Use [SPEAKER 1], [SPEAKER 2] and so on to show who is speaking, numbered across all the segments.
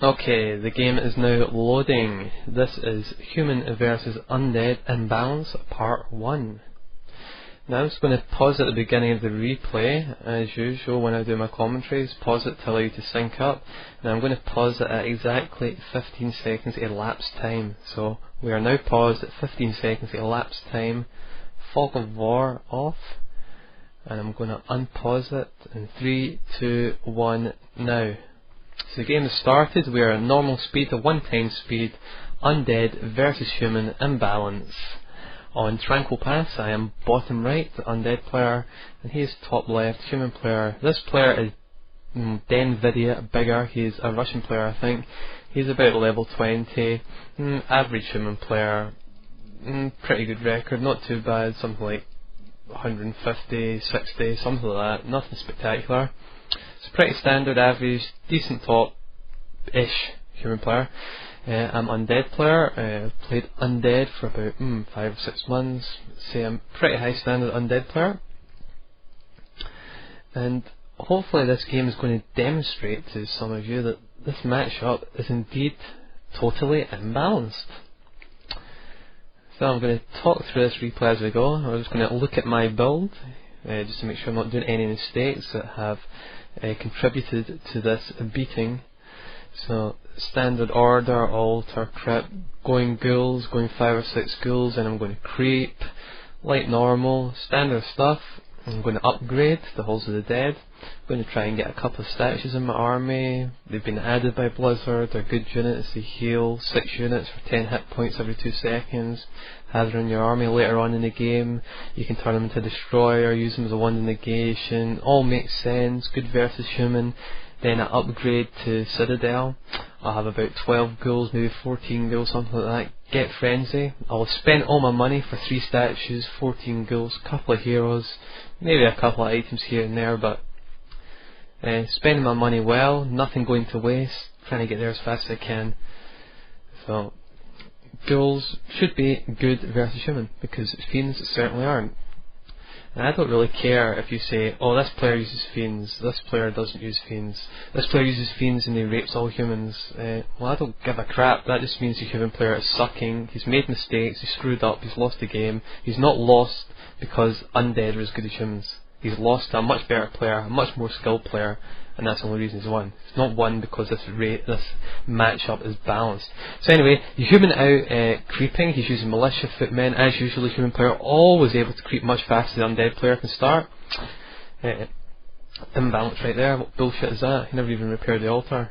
[SPEAKER 1] Okay, the game is now loading. This is Human versus Undead Imbalance Part 1. Now I'm just going to pause at the beginning of the replay, as usual when I do my commentaries, pause it to allow you to sync up. Now I'm going to pause it at exactly 15 seconds elapsed time. So we are now paused at 15 seconds elapsed time. Fog of War off. And I'm going to unpause it in 3, 2, 1, now. So the game has started. We are at normal speed, a 1 times speed, Undead versus Human Imbalance. On Tranquil Pass I am bottom right, the Undead player, and he is top left, Human player. This player is Denvidia Bigger, he's a Russian player I think. He's about level 20, average Human player, pretty good record, not too bad, something like 150, 60, something like that, nothing spectacular. It's pretty standard, average, decent top-ish Human player. I'm Undead player, played Undead for about 5 or 6 months, say I'm pretty high standard Undead player. And hopefully this game is going to demonstrate to some of you that this matchup is indeed totally imbalanced. So I'm going to talk through this replay as we go. I'm just going to look at my build, just to make sure I'm not doing any mistakes that have contributed to this beating. So standard order, altar, crypt, going ghouls, going 5 or 6 ghouls, and I'm going to creep, like normal, standard stuff. I'm going to upgrade the Halls of the Dead. I'm going to try and get a couple of statues in my army. They've been added by Blizzard, they're good units, they heal 6 units for 10 hit points every 2 seconds. Have them in your army later on in the game. You can turn them into Destroyer, use them as a wand of negation, all makes sense, good versus Human. Then I upgrade to Citadel. I'll have about 12 ghouls, maybe 14 ghouls, something like that. Get Frenzy. I'll spend all my money for 3 statues, 14 ghouls, couple of heroes, maybe a couple of items here and there, but spending my money well, nothing going to waste, trying to get there as fast as I can. So, ghouls should be good versus Human, because Fiends certainly aren't. And I don't really care if you say, oh, this player uses Fiends, this player doesn't use Fiends, this player uses Fiends and he rapes all humans. Well, I don't give a crap. That just means the Human player is sucking, he's made mistakes, he's screwed up, he's lost the game. He's not lost because Undead are as good as Humans. He's lost to a much better player, a much more skilled player, and that's the only reason he's won. It's not won because this matchup is balanced. So anyway, the Human out creeping, he's using Militia Footmen. As usual, the Human player always able to creep much faster than the Undead player can start. Imbalance right there, what bullshit is that? He never even repaired the altar.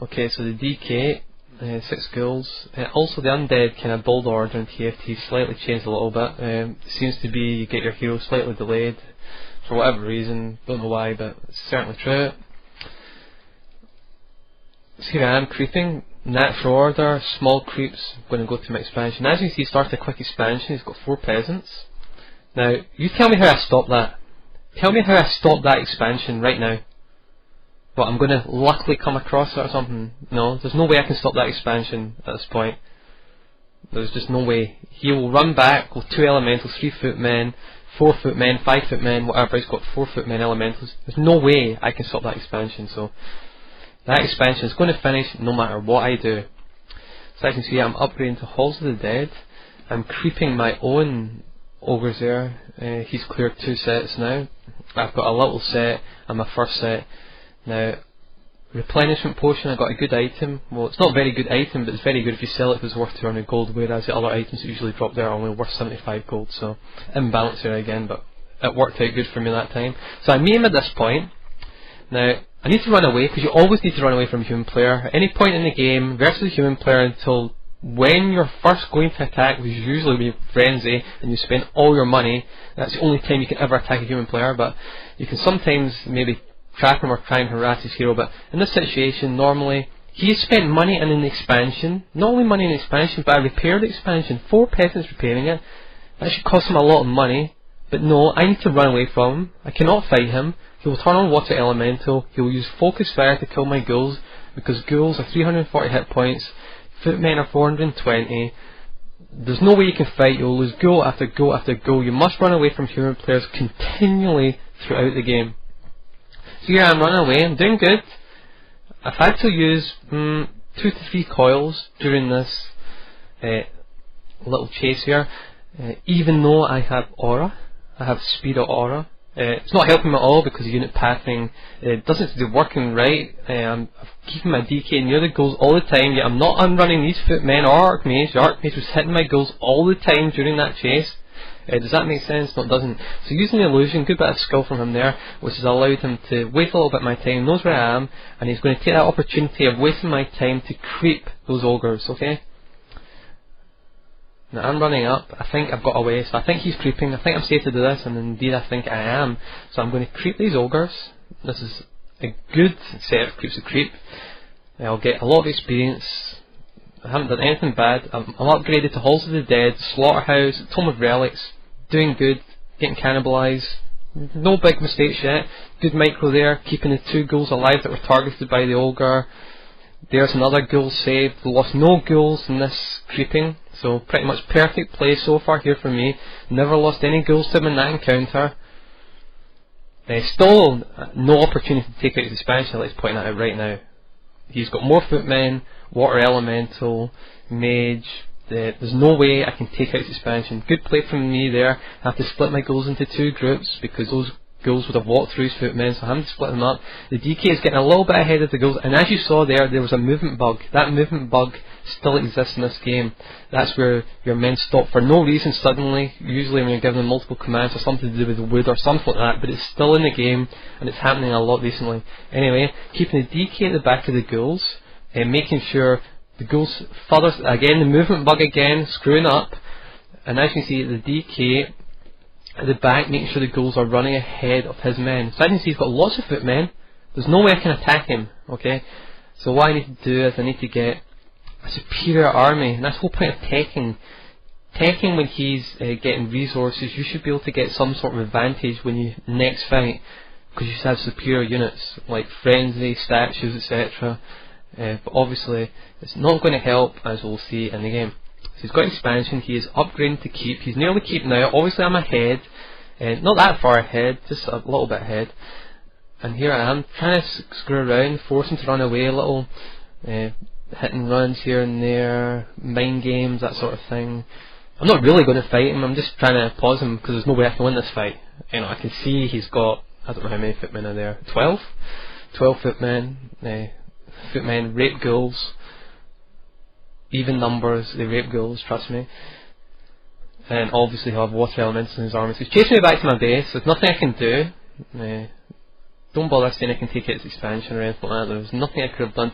[SPEAKER 1] Okay, so the DK, 6 ghouls. Also the Undead kind of build order in TFT slightly changed a little bit. It seems to be you get your hero slightly delayed for whatever reason, don't know why, but it's certainly true. So here I am creeping, natural order, small creeps, going to go to my expansion. As you can see, start a quick expansion, he's got 4 peasants. Now, you tell me how I stop that. Tell me how I stop that expansion right now. What, I'm going to luckily come across it or something? No, there's no way I can stop that expansion at this point. There's just no way. He will run back with 2 elementals, 3 footmen, 4 footmen, 5 footmen, whatever, he's got 4 footmen elementals. There's no way I can stop that expansion, so that expansion is going to finish no matter what I do. So as you can see, I'm upgrading to Halls of the Dead. I'm creeping my own ogres there. He's cleared 2 sets now. I've got a little set and my first set. Now, replenishment potion, I got a good item. Well, it's not a very good item, but it's very good if you sell it if it's worth 200 gold, whereas the other items that usually drop there are only worth 75 gold, so imbalance there again, but it worked out good for me that time. So I meet him at this point. Now, I need to run away, because you always need to run away from a Human player. At any point in the game, versus a Human player until when you're first going to attack, which is usually when you frenzy and you spend all your money, that's the only time you can ever attack a Human player, but you can sometimes maybe trap him or try and harass his hero, but in this situation, normally, he has spent money in an expansion, not only money in an expansion, but I repaired the expansion, 4 peasants repairing it. That should cost him a lot of money, but no, I need to run away from him. I cannot fight him. He will turn on Water Elemental, he will use Focus Fire to kill my ghouls, because ghouls are 340 hit points, footmen are 420. There's no way you can fight, you'll lose ghoul after ghoul after ghoul. You must run away from Human players continually throughout the game. So here I'm running away, I'm doing good. I've had to use 2 to 3 coils during this little chase here, even though I have aura. I have speed of aura. It's not helping me at all because the unit pathing doesn't seem to be working right. I'm keeping my DK near the goals all the time, yet I'm not unrunning these footmen or Archmage. The Archmage was hitting my goals all the time during that chase. Does that make sense? No, it doesn't. So using the illusion, good bit of skill from him there, which has allowed him to wait a little bit of my time, knows where I am, and he's going to take that opportunity of wasting my time to creep those ogres, okay? Now I'm running up, I think I've got away, so I think he's creeping, I think I'm safe to do this, and indeed I think I am. So I'm going to creep these ogres. This is a good set of creeps to creep. I'll get a lot of experience. I haven't done anything bad. I'm upgraded to Halls of the Dead, Slaughterhouse, Tome of Relics, doing good, getting cannibalised. No big mistakes yet. Good micro there, keeping the 2 ghouls alive that were targeted by the ogre. There's another ghoul saved. Lost no ghouls in this creeping, so pretty much perfect play so far here for me. Never lost any ghouls to him in that encounter. Still no opportunity to take out his expansion, let's point that out right now. He's got more footmen, water elemental, mage. There's no way I can take out his expansion. Good play from me there. I have to split my ghouls into 2 groups because those ghouls would have walked through his footmen, so I'm having to split them up. The DK is getting a little bit ahead of the ghouls, and as you saw there was a movement bug. That movement bug still exists in this game. That's where your men stop for no reason suddenly, usually when you're giving them multiple commands or something to do with wood or something like that, but it's still in the game, and it's happening a lot recently. Anyway, keeping the DK at the back of the ghouls, and making sure the ghouls further, again the movement bug again, screwing up, and as you can see the DK at the back, making sure the ghouls are running ahead of his men. So as you can see he's got lots of footmen, there's no way I can attack him, okay? So what I need to do is I need to get a superior army, and that's the whole point of teching. Teching when he's getting resources, you should be able to get some sort of advantage when you next fight, because you should have superior units, like frenzy, statues, etc. But obviously it's not going to help, as we'll see in the game. So he's got expansion, he is upgrading to keep, he's nearly keep now. Obviously I'm ahead, not that far ahead, just a little bit ahead. And here I am, trying to screw around, force him to run away a little, hitting runs here and there, mind games, that sort of thing. I'm not really going to fight him, I'm just trying to pause him because there's no way I can win this fight. You know, I can see he's got, I don't know how many footmen are there, 12? 12 footmen, footmen rape ghouls. Even numbers, they rape ghouls, trust me. And obviously he'll have water elements in his army. So he's chasing me back to my base, there's nothing I can do. Don't bother saying I can take out his expansion or anything like that. There's nothing I could have done